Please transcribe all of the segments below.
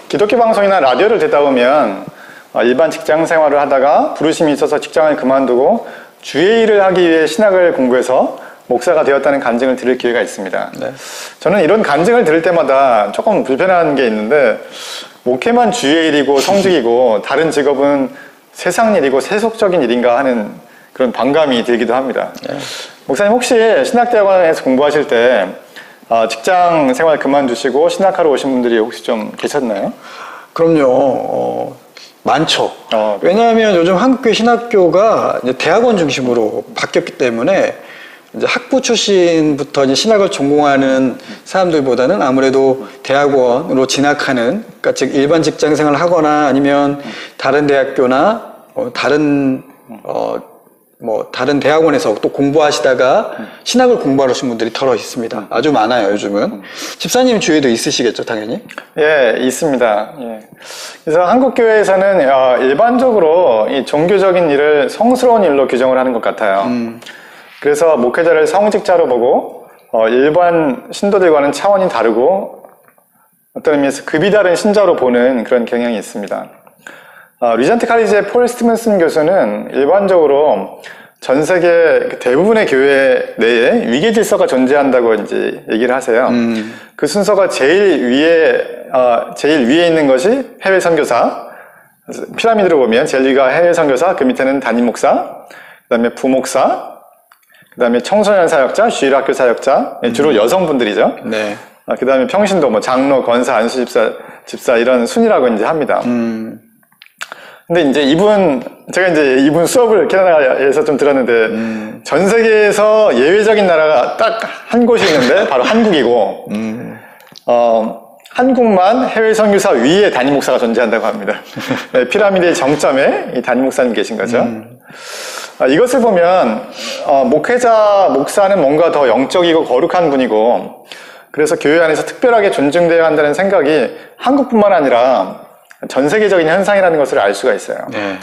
기독교 방송이나 라디오를 듣다 보면 일반 직장 생활을 하다가 부르심이 있어서 직장을 그만두고 주의 일을 하기 위해 신학을 공부해서 목사가 되었다는 간증을 들을 기회가 있습니다. 네. 저는 이런 간증을 들을 때마다 조금 불편한 게 있는데, 목회만 주의 일이고 성직이고 다른 직업은 세상 일이고 세속적인 일인가 하는 그런 반감이 들기도 합니다. 네. 목사님, 혹시 신학대학원에서 공부하실 때 직장 생활 그만두시고 신학하러 오신 분들이 혹시 좀 계셨나요? 그럼요. 많죠. 왜냐하면 요즘 한국교회 신학교가 이제 대학원 중심으로 바뀌었기 때문에 이제 학부 출신부터 이제 신학을 전공하는 사람들보다는 아무래도 대학원으로 진학하는, 그러니까 즉 일반 직장 생활을 하거나 아니면 다른 대학교나 다른 대학원에서 또 공부하시다가 신학을 공부하러 오신 분들이 덜어 있습니다. 아주 많아요, 요즘은. 집사님 주위에도 있으시겠죠, 당연히? 예, 있습니다. 예. 그래서 한국교회에서는 일반적으로 이 종교적인 일을 성스러운 일로 규정을 하는 것 같아요. 그래서 목회자를 성직자로 보고 일반 신도들과는 차원이 다르고 어떤 의미에서 급이 다른 신자로 보는 그런 경향이 있습니다. 리전트 칼리지의 폴 스티븐슨 교수는 일반적으로 전 세계 대부분의 교회 내에 위계 질서가 존재한다고 이제 얘기를 하세요. 그 순서가 제일 위에 있는 것이 해외 선교사, 피라미드로 보면 제일 위가 해외 선교사, 그 밑에는 담임 목사, 그 다음에 부목사, 그 다음에 청소년 사역자, 주일학교 사역자, 주로 여성분들이죠. 네. 그 다음에 평신도, 장로, 권사, 안수 집사 이런 순이라고 이제 합니다. 근데 이제 제가 이분 수업을 캐나다에서 좀 들었는데, 전 세계에서 예외적인 나라가 딱 한 곳이 있는데, 바로 한국이고, 한국만 해외 선교사 위에 담임 목사가 존재한다고 합니다. 네, 피라미드의 정점에 이 담임 목사님 계신 거죠. 이것을 보면, 목사는 뭔가 더 영적이고 거룩한 분이고, 그래서 교회 안에서 특별하게 존중되어야 한다는 생각이 한국뿐만 아니라 전 세계적인 현상이라는 것을 알 수가 있어요. 네.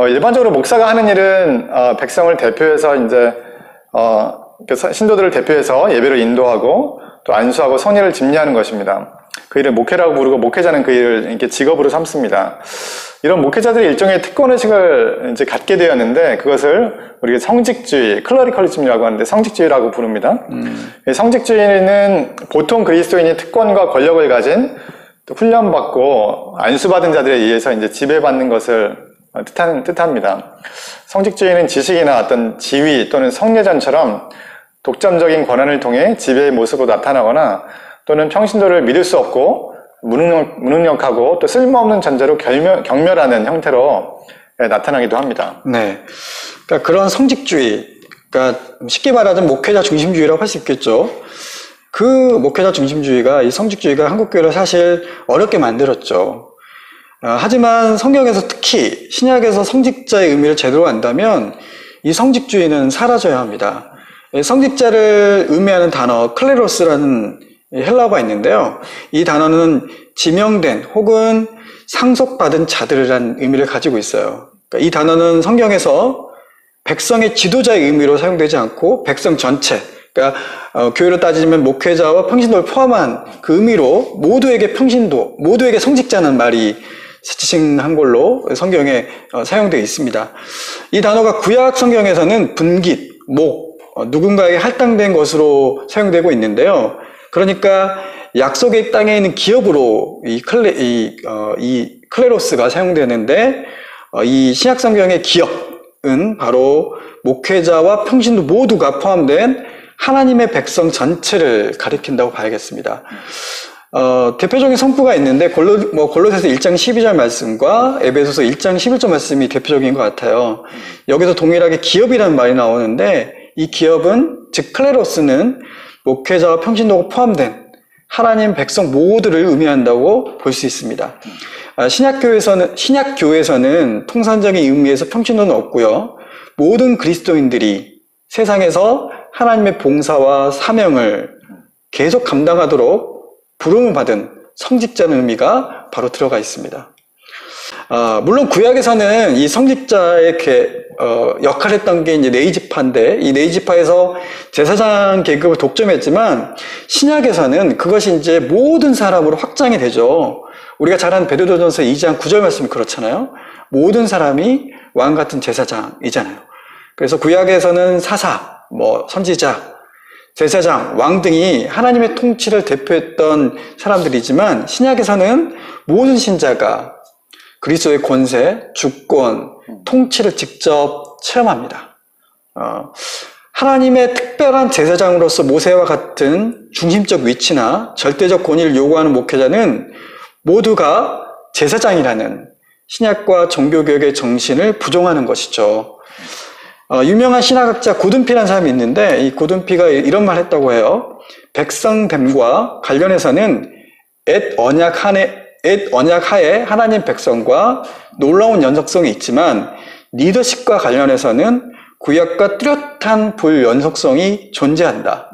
일반적으로 목사가 하는 일은 백성을 대표해서 이제 신도들을 대표해서 예배를 인도하고 또 안수하고 성례를 집례하는 것입니다. 그 일을 목회라고 부르고 목회자는 그 일을 이렇게 직업으로 삼습니다. 이런 목회자들이 일종의 특권의식을 이제 갖게 되었는데, 그것을 우리가 성직주의, 클러리컬리즘이라고 하는데 성직주의라고 부릅니다. 성직주의는 보통 그리스도인이 특권과 권력을 가진, 또 훈련받고 안수받은 자들에 의해서 이제 지배받는 것을 뜻합니다. 성직주의는 지식이나 어떤 지위 또는 성례전처럼 독점적인 권한을 통해 지배의 모습으로 나타나거나, 또는 평신도를 믿을 수 없고 무능력하고 또 쓸모없는 존재로 경멸하는 형태로 나타나기도 합니다. 네, 그러니까 그런 성직주의, 그러니까 쉽게 말하자면 목회자 중심주의라고 할 수 있겠죠. 그 목회자 중심주의가, 이 성직주의가 한국교회를 사실 어렵게 만들었죠. 하지만 성경에서 특히 신약에서 성직자의 의미를 제대로 안다면 이 성직주의는 사라져야 합니다. 성직자를 의미하는 단어 클레로스라는 헬라어가 있는데요. 이 단어는 지명된 혹은 상속받은 자들이라는 의미를 가지고 있어요. 그러니까 이 단어는 성경에서 백성의 지도자의 의미로 사용되지 않고 백성 전체, 그러니까 교회로 따지면 목회자와 평신도를 포함한 그 의미로 모두에게 평신도, 모두에게 성직자는 말이 지칭한 걸로 성경에 사용되어 있습니다. 이 단어가 구약 성경에서는 분깃, 목, 누군가에게 할당된 것으로 사용되고 있는데요. 그러니까 약속의 땅에 있는 기업으로 이 클레로스가 사용되는데, 이 신약 성경의 기업은 바로 목회자와 평신도 모두가 포함된 하나님의 백성 전체를 가리킨다고 봐야겠습니다. 대표적인 성구가 있는데 골로새서 1장 12절 말씀과 에베소서 1장 11절 말씀이 대표적인 것 같아요. 여기서 동일하게 기업이라는 말이 나오는데, 이 기업은, 즉 클레로스는 목회자와 평신도가 포함된 하나님 백성 모두를 의미한다고 볼 수 있습니다. 신약교회에서는 통상적인 의미에서 평신도는 없고요. 모든 그리스도인들이 세상에서 하나님의 봉사와 사명을 계속 감당하도록 부름을 받은 성직자의 의미가 바로 들어가 있습니다. 물론 구약에서는 이 성직자의 역할을 했던 게 이제 네이지파인데, 이 네이지파에서 제사장 계급을 독점했지만, 신약에서는 그것이 이제 모든 사람으로 확장이 되죠. 우리가 잘 아는 베드로전서 2장 9절 말씀이 그렇잖아요. 모든 사람이 왕 같은 제사장이잖아요. 그래서 구약에서는 사사, 선지자, 제사장, 왕 등이 하나님의 통치를 대표했던 사람들이지만 신약에서는 모든 신자가 그리스도의 권세, 주권, 통치를 직접 체험합니다. 하나님의 특별한 제사장으로서 모세와 같은 중심적 위치나 절대적 권위를 요구하는 목회자는 모두가 제사장이라는 신약과 종교개혁의 정신을 부정하는 것이죠. 유명한 신학학자 고든피라는 사람이 있는데 이 고든피가 이런 말 했다고 해요. 백성됨과 관련해서는 옛 언약하에 하나님 백성과 놀라운 연속성이 있지만 리더십과 관련해서는 구약과 뚜렷한 불연속성이 존재한다.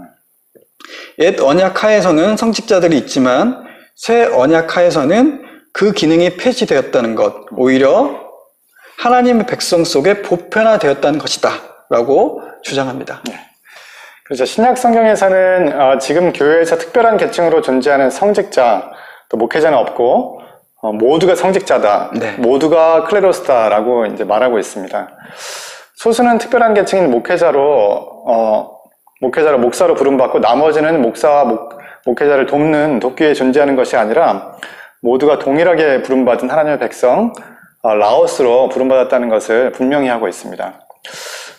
옛 언약하에서는 성직자들이 있지만 새 언약하에서는 그 기능이 폐지되었다는 것, 오히려 하나님의 백성 속에 보편화되었다는 것이다 라고 주장합니다. 그렇죠. 신약 성경에서는 지금 교회에서 특별한 계층으로 존재하는 성직자, 또 목회자는 없고 모두가 성직자다, 네. 모두가 클레로스다라고 이제 말하고 있습니다. 소수는 특별한 계층인 목회자로 목사로 부름받고 나머지는 목사와 목회자를 돕기에 존재하는 것이 아니라 모두가 동일하게 부름받은 하나님의 백성, 라오스로 부름받았다는 것을 분명히 하고 있습니다.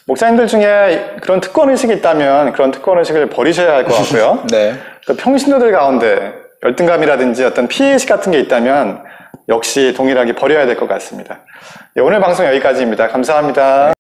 목사님들 중에 그런 특권의식이 있다면 그런 특권의식을 버리셔야 할 것 같고요. 네. 또 평신도들 가운데 열등감이라든지 어떤 피해의식 같은 게 있다면 역시 동일하게 버려야 될 것 같습니다. 오늘 방송 여기까지입니다. 감사합니다.